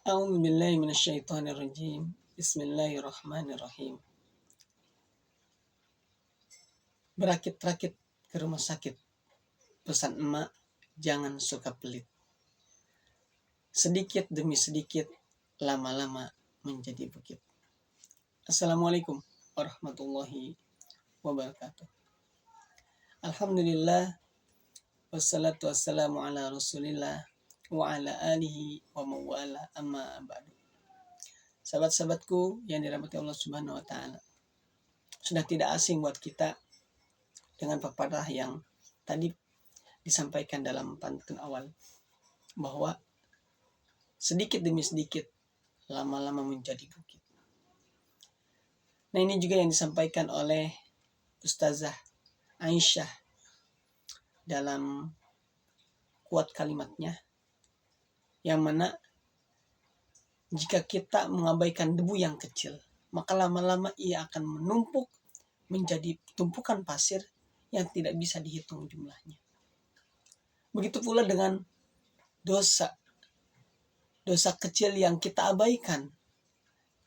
A'udzu billahi minasyaitonir rajim. Bismillahirrahmanirrahim. Berakit-rakit ke rumah sakit. Pesan emak, jangan suka pelit. Sedikit demi sedikit, lama-lama menjadi bukit. Assalamualaikum warahmatullahi wabarakatuh. Alhamdulillah, wassalatu wassalamu ala rasulillah wa ala alihi wa mawala amma ba'du. Sahabat-sahabatku yang dirahmati Allah Subhanahu wa taala. Sudah tidak asing buat kita dengan pepatah yang tadi disampaikan dalam pantun awal, bahwa sedikit demi sedikit lama-lama menjadi bukit. Nah, ini juga yang disampaikan oleh Ustazah Aisyah dalam kuat kalimatnya, yang mana jika kita mengabaikan debu yang kecil, maka lama-lama ia akan menumpuk menjadi tumpukan pasir yang tidak bisa dihitung jumlahnya. Begitu pula dengan dosa kecil yang kita abaikan,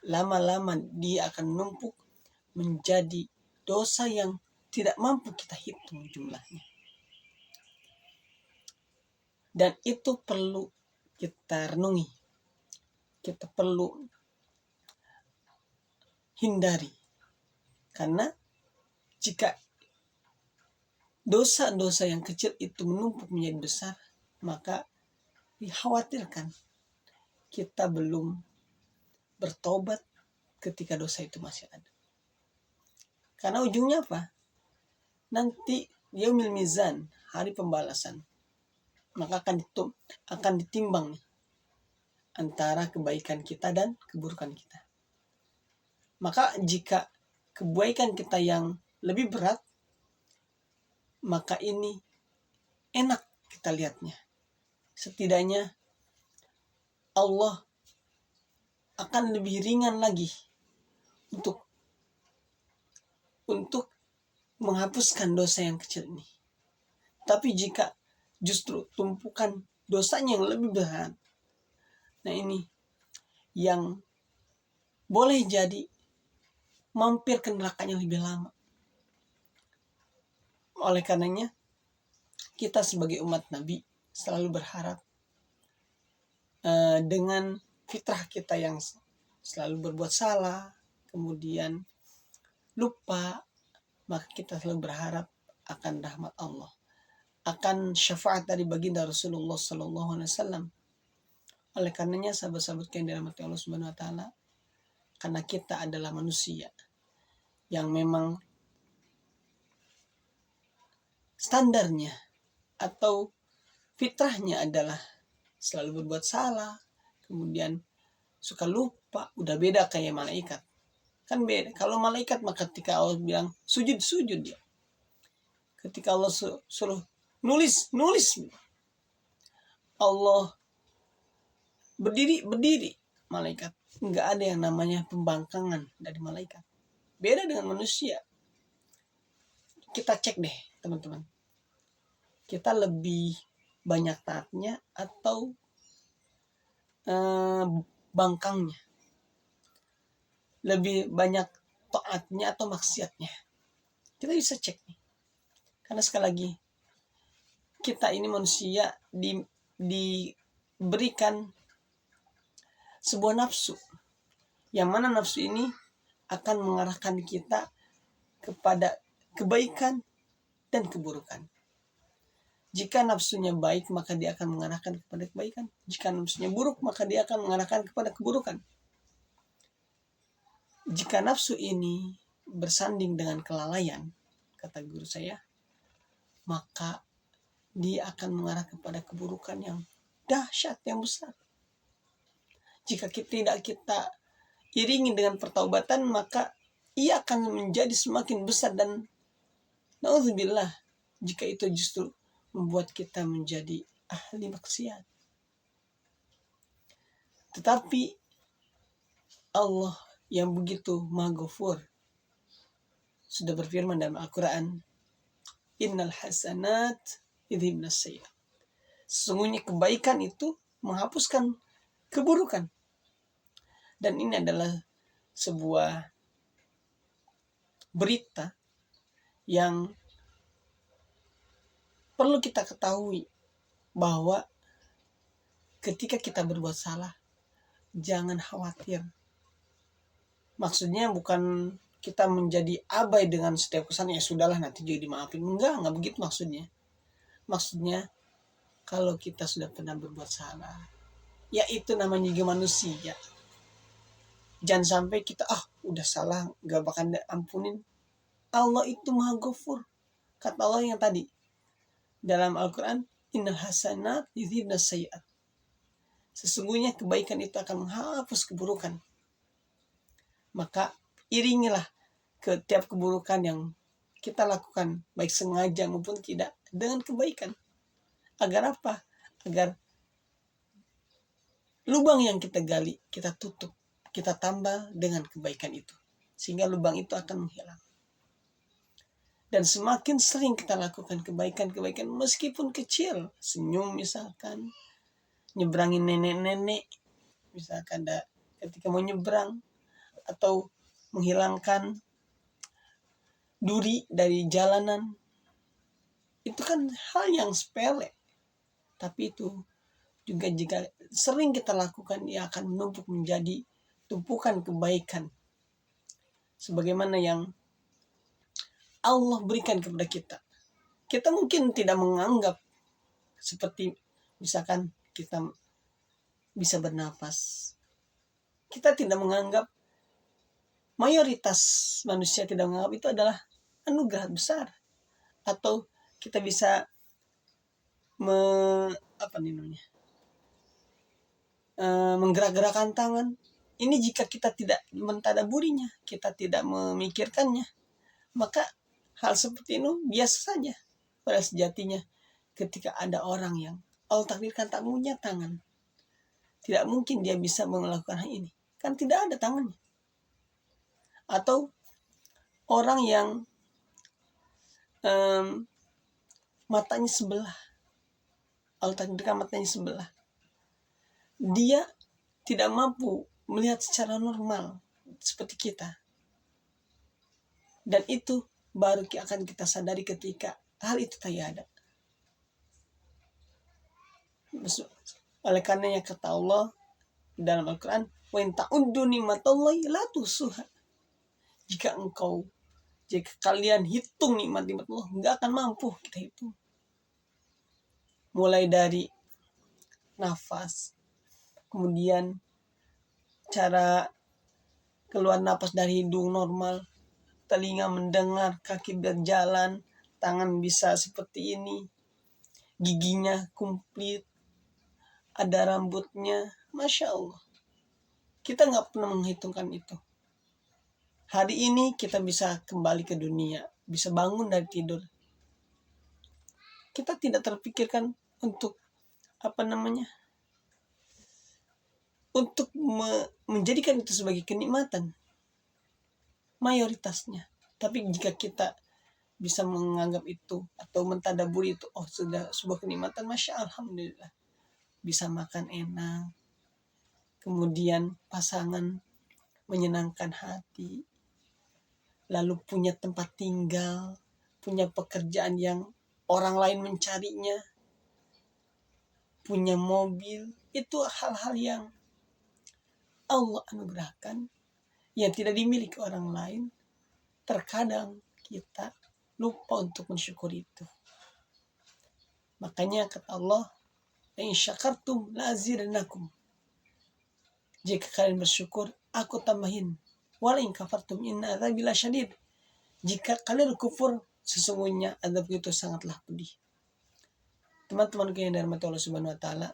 lama-lama dia akan menumpuk menjadi dosa yang tidak mampu kita hitung jumlahnya. Dan itu perlu kita renungi, kita perlu hindari. Karena jika dosa-dosa yang kecil itu menumpuk menjadi besar, maka dikhawatirkan kita belum bertobat ketika dosa itu masih ada. Karena ujungnya apa? Nanti yaumil mizan, hari pembalasan, maka akan ditimbang antara kebaikan kita dan keburukan kita. Maka jika kebaikan kita yang lebih berat, maka ini enak kita lihatnya. Setidaknya Allah akan lebih ringan lagi untuk menghapuskan dosa yang kecil ini. Tapi jika justru tumpukan dosanya yang lebih berat, nah ini yang boleh jadi mampir ke nerakanya lebih lama. Oleh karenanya, kita sebagai umat Nabi selalu berharap dengan fitrah kita yang selalu berbuat salah, kemudian lupa, maka kita selalu berharap akan rahmat Allah, akan syafaat dari baginda Rasulullah SAW. Oleh karenanya, sahabat-sahabat yang dirahmati Allah Subhanahu wa taala, karena kita adalah manusia yang memang standarnya atau fitrahnya adalah selalu berbuat salah, kemudian suka lupa, udah beda kayak malaikat. Kan beda. Kalau malaikat maka ketika Allah bilang sujud dia. Ketika Allah suruh nulis. Allah berdiri malaikat. Enggak ada yang namanya pembangkangan dari malaikat. Beda dengan manusia. Kita cek deh, teman-teman. Kita lebih banyak taatnya atau bangkangnya? Lebih banyak taatnya atau maksiatnya? Kita bisa cek nih. Karena sekali lagi, kita ini manusia diberikan sebuah nafsu, yang mana nafsu ini akan mengarahkan kita kepada kebaikan dan keburukan. Jika nafsunya baik, maka dia akan mengarahkan kepada kebaikan. Jika nafsunya buruk, maka dia akan mengarahkan kepada keburukan. Jika nafsu ini bersanding dengan kelalaian, kata guru saya, maka dia akan mengarah kepada keburukan yang dahsyat, yang besar. Jika tidak kita iringi dengan pertaubatan, maka ia akan menjadi semakin besar dan naudzubillah, jika itu justru membuat kita menjadi ahli maksiat. Tetapi Allah yang begitu Maha Ghafur sudah berfirman dalam Al-Quran, innal hasanat yudhibnas sayyi'at. Sesungguhnya kebaikan itu menghapuskan keburukan. Dan ini adalah sebuah berita yang perlu kita ketahui, bahwa ketika kita berbuat salah, jangan khawatir. Maksudnya bukan kita menjadi abai dengan setiap kesan, ya sudahlah nanti juga dimaafin. Enggak begitu maksudnya. Maksudnya kalau kita sudah pernah berbuat salah, ya itu namanya juga manusia. Jangan sampai kita udah salah gak bakal ampunin. Allah itu maha ghafur. Kata Allah yang tadi dalam Al-Quran, innal hasanat yudhibna sayyi'at. Sesungguhnya kebaikan itu akan menghapus keburukan. Maka iringilah ke tiap keburukan yang kita lakukan, baik sengaja maupun tidak, dengan kebaikan. Agar apa? Agar lubang yang kita gali, kita tutup, kita tambah dengan kebaikan itu. Sehingga lubang itu akan menghilang. Dan semakin sering kita lakukan kebaikan-kebaikan meskipun kecil, senyum misalkan, nyebrangin nenek-nenek, misalkan ketika mau nyebrang, atau menghilangkan duri dari jalanan, itu kan hal yang sepele. Tapi itu juga jika sering kita lakukan, ia akan menumpuk menjadi tumpukan kebaikan. Sebagaimana yang Allah berikan kepada kita. Kita mungkin tidak menganggap seperti misalkan kita bisa bernapas. Kita tidak menganggap, mayoritas manusia tidak menganggap itu adalah anugerah besar. Atau kita bisa menggerak-gerakkan tangan. Ini jika kita tidak mentadaburinya, kita tidak memikirkannya, maka hal seperti itu biasa saja. Pada sejatinya ketika ada orang yang Allah takdirkan tak punya tangan, tidak mungkin dia bisa melakukan hal ini. Kan tidak ada tangannya. Atau orang yang matanya sebelah, Allah takdirkan matanya sebelah, dia tidak mampu melihat secara normal seperti kita. Dan itu baru akan kita sadari ketika hal itu tiada. Oleh karenanya kata Allah dalam Al-Quran, wa in ta'uddu ni'matallahi la tuhsuha. Jika kalian hitung nikmat-nikmat Allah, enggak akan mampu kita hitung. Mulai dari nafas, kemudian cara keluar nafas dari hidung normal, telinga mendengar, kaki berjalan, tangan bisa seperti ini, giginya komplit, ada rambutnya, Masya Allah. Kita nggak pernah menghitungkan itu. Hari ini kita bisa kembali ke dunia, bisa bangun dari tidur. Kita tidak terpikirkan untuk untuk menjadikan itu sebagai kenikmatan mayoritasnya. Tapi jika kita bisa menganggap itu atau mentadaburi itu, sudah sebuah kenikmatan, Masya Allah, Alhamdulillah. Bisa makan enak, kemudian pasangan menyenangkan hati, lalu punya tempat tinggal, punya pekerjaan yang orang lain mencarinya, punya mobil. Itu hal-hal yang Allah anugerahkan yang tidak dimiliki orang lain. Terkadang kita lupa untuk mensyukuri itu. Makanya kata Allah, in syakartum la azidannakum. Jika kalian bersyukur, aku tambahin. Wala in kafartum inna adzabi lasyadid. Jika kalian kufur, sesungguhnya azab itu sangatlah pedih. Teman-teman yang dirahmati Allah Subhanahu wa taala,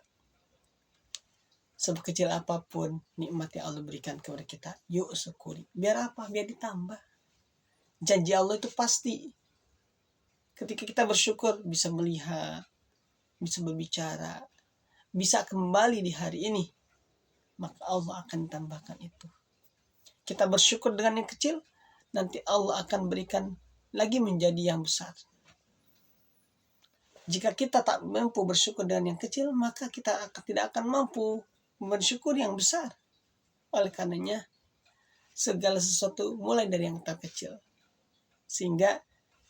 sekecil apapun nikmat yang Allah berikan kepada kita, yuk syukuri. Biar apa? Biar ditambah. Janji Allah itu pasti. Ketika kita bersyukur, bisa melihat, bisa berbicara, bisa kembali di hari ini, maka Allah akan tambahkan itu. Kita bersyukur dengan yang kecil, nanti Allah akan berikan lagi menjadi yang besar. Jika kita tak mampu bersyukur dengan yang kecil, maka kita tidak akan mampu bersyukur yang besar. Oleh karenanya segala sesuatu mulai dari yang terkecil. Sehingga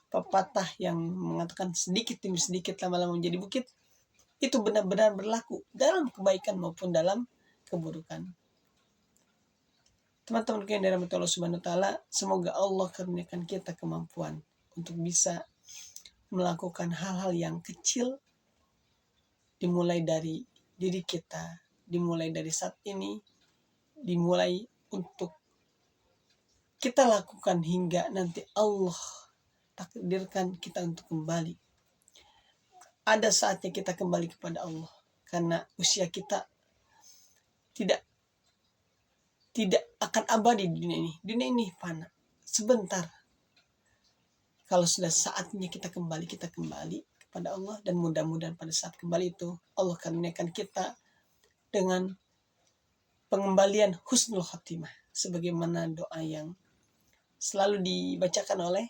pepatah yang mengatakan sedikit demi sedikit lama-lama menjadi bukit itu benar-benar berlaku dalam kebaikan maupun dalam keburukan. Teman-teman yang dirahmati Allah Subhanahu wa taala, semoga Allah karuniakan kita kemampuan untuk bisa melakukan hal-hal yang kecil, dimulai dari diri kita, dimulai dari saat ini, dimulai untuk kita lakukan hingga nanti Allah takdirkan kita untuk kembali. Ada saatnya kita kembali kepada Allah, karena usia kita tidak akan abadi di dunia ini. Dunia ini fana, sebentar. Kalau sudah saatnya kita kembali kepada Allah, dan mudah-mudahan pada saat kembali itu Allah karuniakan kita dengan pengembalian husnul khatimah, sebagaimana doa yang selalu dibacakan oleh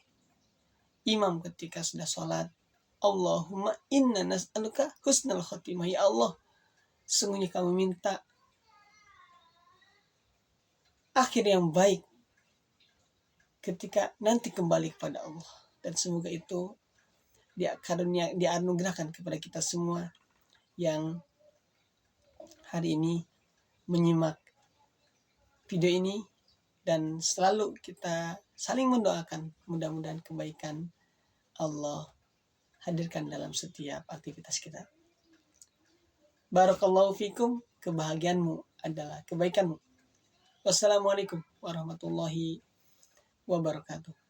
imam ketika sudah sholat. Allahumma inna nas'aluka husnul khatimah. Ya Allah, sungguhnya kami minta akhir yang baik ketika nanti kembali kepada Allah. Dan semoga itu dianugerahkan kepada kita semua yang hari ini menyimak video ini, dan selalu kita saling mendoakan mudah-mudahan kebaikan Allah hadirkan dalam setiap aktivitas kita. Barakallahu fikum, kebahagiaanmu adalah kebaikanmu. Wassalamualaikum warahmatullahi wabarakatuh.